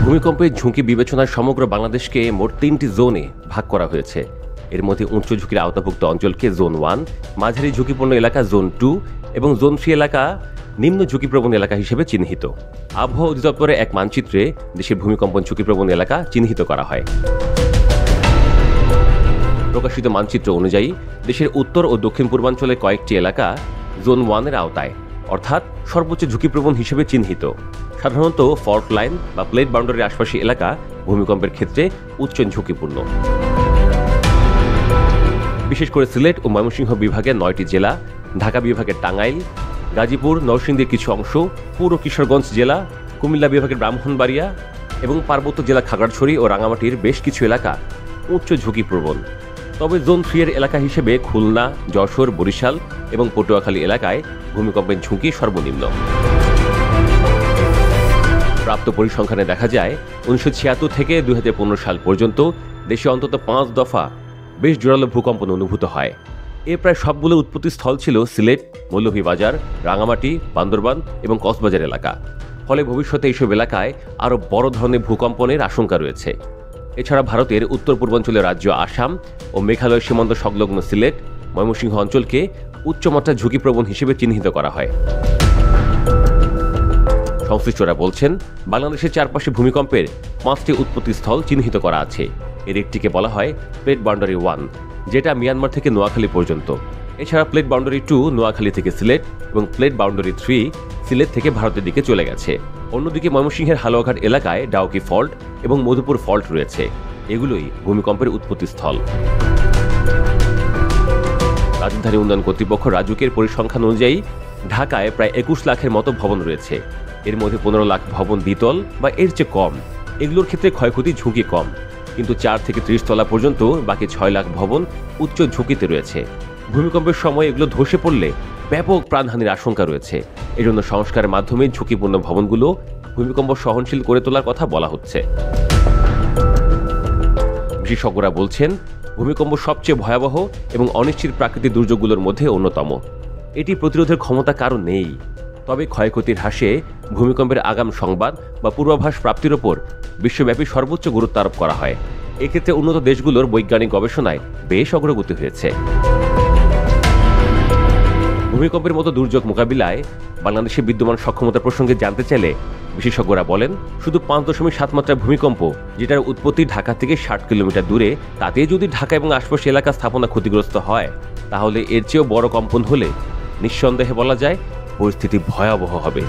ভূমিকম্পের ঝুঁকি বিবেচনায় সমগ্র বাংলাদেশকে মোট ৩টি জোনে ভাগ করা হয়েছে। এর মধ্যে উচ্চ ঝুঁকির আওতাভুক্ত অঞ্চলকে জোন 1, মাঝারি ঝুঁকিপূর্ণ এলাকা জোন 2 এবং জোন 3 এলাকা নিম্ন ঝুঁকিপ্রবণ এলাকা হিসেবে চিহ্নিত। আবহাওয়া অধিদপ্তরের এক মানচিত্রে দেশের ভূমিকম্পন ঝুঁকিপ্রবণ এলাকা চিহ্নিত করা হয়। প্রকাশিত মানচিত্র অনুযায়ী দেশের উত্তর ও দক্ষিণ পূর্বাঞ্চলের কয়েকটি এলাকা জোন 1 এর আওতায়, অর্থাৎ সর্বোচ্চ ঝুঁকিপ্রবণ হিসেবে চিহ্নিত। সাধারণত ফল্ট লাইন বা প্লেট বাউন্ডারির আশপাশী এলাকা ভূমিকম্পের ক্ষেত্রে উচ্চ ঝুঁকিপূর্ণ। বিশেষ করে সিলেট ও ময়মনসিংহ বিভাগের 9টি জেলা, ঢাকা বিভাগের টাঙ্গাইল, গাজীপুর, নরসিংদীর কিছু অংশ, পূর্ব কিশোরগঞ্জ জেলা, কুমিল্লা বিভাগের ব্রাহ্মণবাড়িয়া এবং পার্বত্য জেলা খাগড়াছড়ি ও রাঙামাটির বেশ কিছু এলাকা উচ্চ ঝুঁকিপ্রবণ। তবে জোন 3 এর এলাকা হিসেবে খুলনা, যশোর, বরিশাল এবং পটুয়াখালী এলাকায় ভূমিকম্পের ঝুঁকি সর্বনিম্ন। প্রাপ্ত পরিসংখ্যানে দেখা যায় 1976 থেকে 2015 সাল পর্যন্ত দেশে অন্তত 5 দফা বেশ জোরালো ভূকম্পন অনুভূত হয়। এ প্রায় সবগুলো উৎপত্তিস্থল ছিল সিলেট, মৌলভীবাজার, রাঙামাটি, বান্দরবান এবং কক্সবাজার এলাকা। ফলে ভবিষ্যতে এইসব এলাকায় আরও বড় ধরনের ভূকম্পনের আশঙ্কা রয়েছে। এছাড়া ভারতের উত্তর পূর্বাঞ্চলের রাজ্য আসাম ও মেঘালয় সীমান্ত সংলগ্ন সিলেট, ময়মনসিংহ অঞ্চলকে উচ্চমাত্রার ঝুঁকিপ্রবণ হিসেবে চিহ্নিত করা হয়। সংশ্লিষ্টরা বলছেন, বাংলাদেশের চারপাশে ভূমিকম্পের 5টি উৎপত্তিস্থল চিহ্নিত করা আছে। এর একটিকে বলা হয় প্লেট বাউন্ডারি 1, যেটা মিয়ানমার থেকে নোয়াখালী পর্যন্ত। এছাড়া প্লেট বাউন্ডারি 2 নোয়াখালী থেকে সিলেট এবং প্লেট বাউন্ডারি 3 সিলেট থেকে ভারতের দিকে চলে গেছে। অন্যদিকে ময়মনসিংহের হালুয়াঘাট এলাকায় ডাউকি ফল্ট এবং মধুপুর ফল্ট রয়েছে। এগুলোই ভূমিকম্পের উৎপত্তিস্থল। রাজধানী উন্নয়ন কর্তৃপক্ষ রাজুকের পরিসংখ্যান অনুযায়ী ঢাকায় প্রায় 21 লাখের মতো ভবন রয়েছে। এর মধ্যে 15 লাখ ভবন দ্বিতল বা এর চেয়ে কম। এগুলোর ক্ষেত্রে ক্ষয়ক্ষতির ঝুঁকি কম, কিন্তু 4 থেকে 30 তলা পর্যন্ত বাকি 6 লাখ ভবন উচ্চ ঝুঁকিতে রয়েছে। ভূমিকম্পের সময় এগুলো ধসে পড়লে ব্যাপক প্রাণহানির আশঙ্কা রয়েছে। এজন্য সংস্কারের মাধ্যমে ঝুঁকিপূর্ণ ভবনগুলো ভূমিকম্প সহনশীল করে তোলার কথা বলা হচ্ছে। বিশেষজ্ঞরা বলছেন, ভূমিকম্প সবচেয়ে ভয়াবহ এবং অনিশ্চিত প্রাকৃতিক দুর্যোগগুলোর মধ্যে অন্যতম। এটি প্রতিরোধের ক্ষমতা কারও নেই। তবে ক্ষয়ক্ষতির হ্রাসে ভূমিকম্পের আগাম সংবাদ বা পূর্বাভাস প্রাপ্তির ওপর বিশ্বব্যাপী সর্বোচ্চ গুরুত্ব আরোপ করা হয়। এক্ষেত্রে উন্নত দেশগুলোর বৈজ্ঞানিক গবেষণায় বেশ অগ্রগতি হয়েছে। ভূমিকম্পের মতো দুর্যোগ মোকাবিলায় বাংলাদেশের বিদ্যমান সক্ষমতা প্রসঙ্গে জানতে চাইলে বিশেষজ্ঞরা বলেন, শুধু 5.7 মাত্রার ভূমিকম্প, যেটার উৎপত্তি ঢাকা থেকে 60 কিলোমিটার দূরে, তাতে যদি ঢাকা এবং আশপাশের এলাকা স্থাপনা ক্ষতিগ্রস্ত হয়, তাহলে এর চেয়েও বড় কম্পন হলে নিঃসন্দেহে বলা যায় পরিস্থিতি ভয়াবহ হবে।